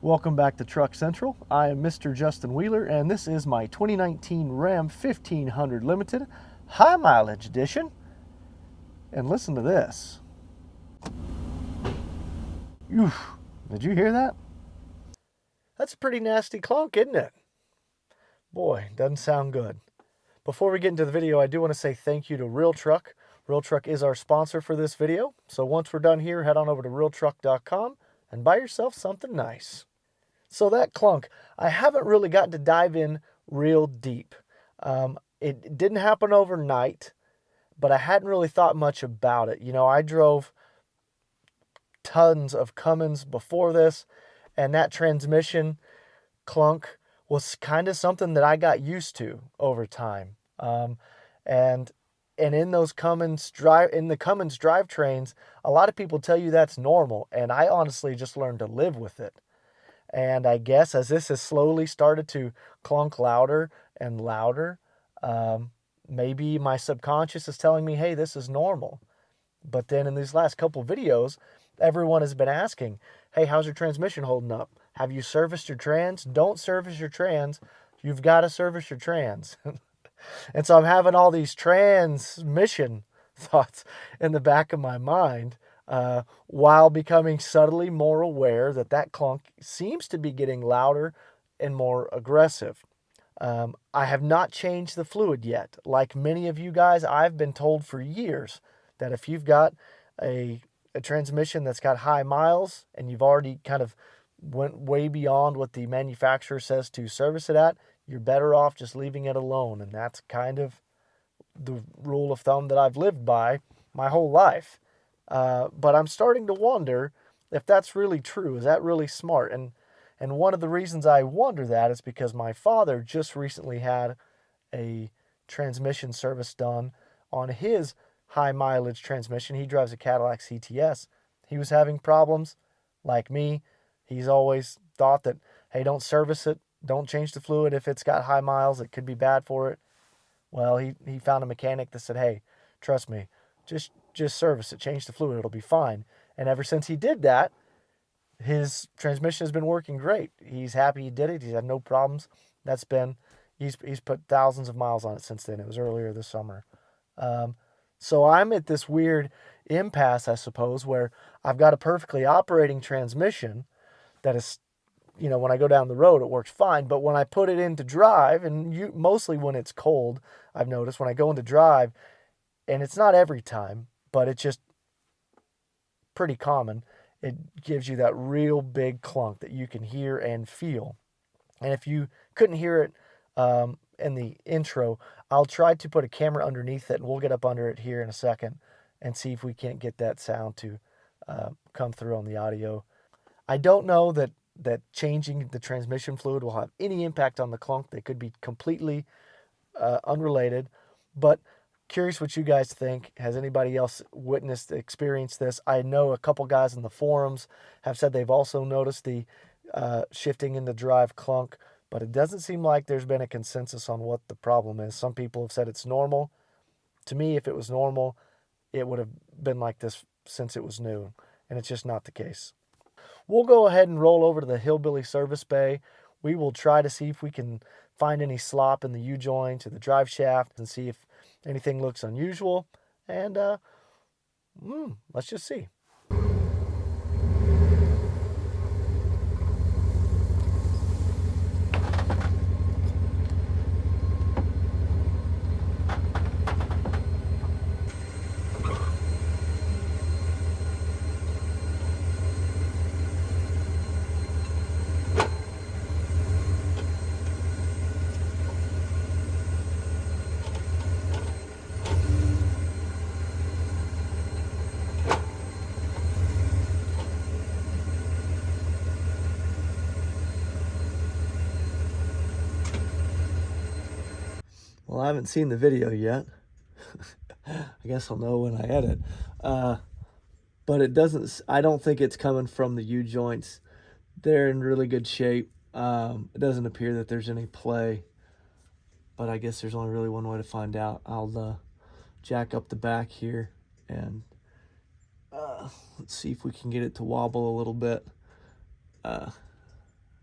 Welcome back to Truck Central. I am Mr. Justin Wheeler, and this is my 2019 Ram 1500 Limited High Mileage Edition. And listen to this. Oof, did you hear that? That's a pretty nasty clunk, isn't it? Boy, doesn't sound good. Before we get into the video, I do want to say thank you to Real Truck. Real Truck is our sponsor for this video. So once we're done here, head on over to realtruck.com and buy yourself something nice. So that clunk, I haven't really gotten to dive in real deep. It didn't happen overnight, but I hadn't really thought much about it. You know, I drove tons of Cummins before this, and that transmission clunk was kind of something that I got used to over time. And in those Cummins drivetrains, a lot of people tell you that's normal, and I honestly just learned to live with it. And I guess as this has slowly started to clunk louder and louder, maybe my subconscious is telling me, hey, this is normal. But then in these last couple videos, everyone has been asking, hey, how's your transmission holding up? Have you serviced your trans? Don't service your trans. You've got to service your trans. And so I'm having all these transmission thoughts in the back of my mind, while becoming subtly more aware that that clunk seems to be getting louder and more aggressive. I have not changed the fluid yet. Like many of you guys, I've been told for years that if you've got a transmission that's got high miles and you've already kind of went way beyond what the manufacturer says to service it at, you're better off just leaving it alone. And that's kind of the rule of thumb that I've lived by my whole life. But I'm starting to wonder if that's really true. Is that really smart? And one of the reasons I wonder that is because my father just recently had a transmission service done on his high mileage transmission. He drives a Cadillac CTS. He was having problems like me. He's always thought that, hey, don't service it. Don't change the fluid if it's got high miles. It could be bad for it. Well, he found a mechanic that said, hey, trust me, just service it, change the fluid, it'll be fine. And ever since he did that, his transmission has been working great. He's happy he did it. He's had no problems. He's put thousands of miles on it since then. It was earlier this summer. So I'm at this weird impasse, I suppose, where I've got a perfectly operating transmission that is, you know, when I go down the road, it works fine. But when I put it into drive, and mostly when it's cold, I've noticed when I go into drive, and it's not every time, but it's just pretty common, it gives you that real big clunk that you can hear and feel. And if you couldn't hear it in the intro, I'll try to put a camera underneath it, and we'll get up under it here in a second and see if we can't get that sound to come through on the audio. I don't know that changing the transmission fluid will have any impact on the clunk. They could be completely unrelated, but curious what you guys think. Has anybody else experienced this? I know a couple guys in the forums have said they've also noticed the shifting in the drive clunk, but it doesn't seem like there's been a consensus on what the problem is. Some people have said it's normal. To me, if it was normal, it would have been like this since it was new, and it's just not the case. We'll go ahead and roll over to the Hillbilly service bay. We will try to see if we can find any slop in the U-joint or the drive shaft and see if anything looks unusual. And let's just see. Well, I haven't seen the video yet. I guess I'll know when I edit. But I don't think it's coming from the U-joints. They're in really good shape. It doesn't appear that there's any play, but I guess there's only really one way to find out. I'll jack up the back here and let's see if we can get it to wobble a little bit.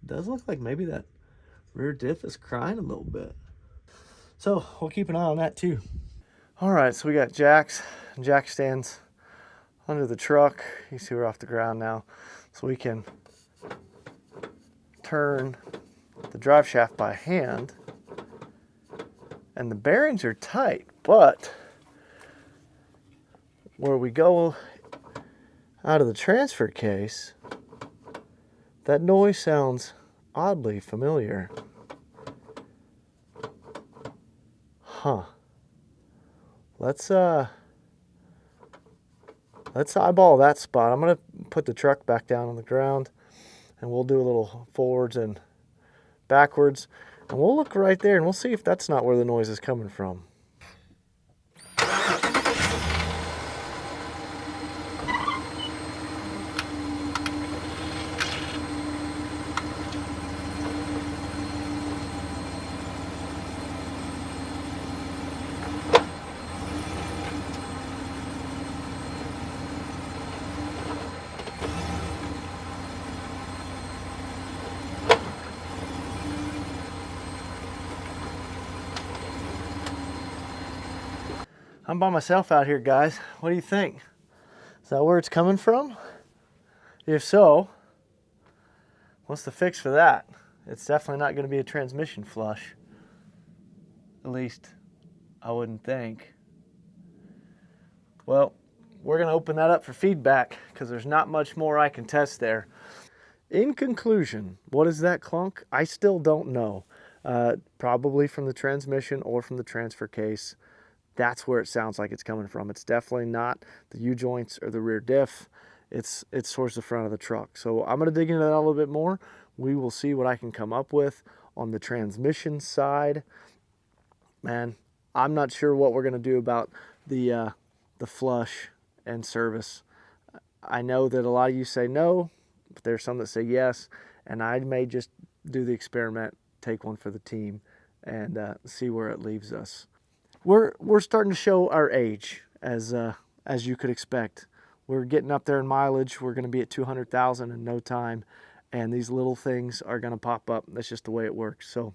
It does look like maybe that rear diff is crying a little bit. So we'll keep an eye on that too. All right, so we got jacks and jack stands under the truck. You see we're off the ground now. So we can turn the drive shaft by hand. And the bearings are tight, but where we go out of the transfer case, that noise sounds oddly familiar. Huh. Let's eyeball that spot. I'm gonna put the truck back down on the ground and we'll do a little forwards and backwards. And we'll look right there and we'll see if that's not where the noise is coming from. I'm by myself out here, guys. What do you think? Is that where it's coming from? If so, what's the fix for that? It's definitely not going to be a transmission flush. At least, I wouldn't think. Well, we're going to open that up for feedback because there's not much more I can test there. In conclusion, what is that clunk? I still don't know. Probably from the transmission or from the transfer case. That's where it sounds like it's coming from. It's definitely not the U-joints or the rear diff. It's towards the front of the truck. So I'm going to dig into that a little bit more. We will see what I can come up with on the transmission side. Man, I'm not sure what we're going to do about the flush and service. I know that a lot of you say no, but there's some that say yes, and I may just do the experiment, take one for the team, and see where it leaves us. We're starting to show our age, as you could expect. We're getting up there in mileage. We're going to be at 200,000 in no time, and these little things are going to pop up. That's just the way it works. So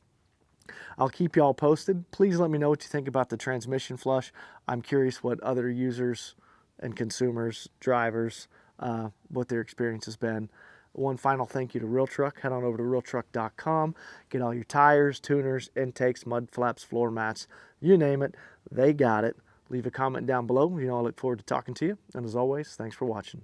I'll keep y'all posted. Please let me know what you think about the transmission flush. I'm curious what other users and consumers, drivers, what their experience has been. One final thank you to Real Truck. Head on over to realtruck.com. Get all your tires, tuners, intakes, mud flaps, floor mats, you name it, they got it. Leave a comment down below. I look forward to talking to you. And as always, thanks for watching.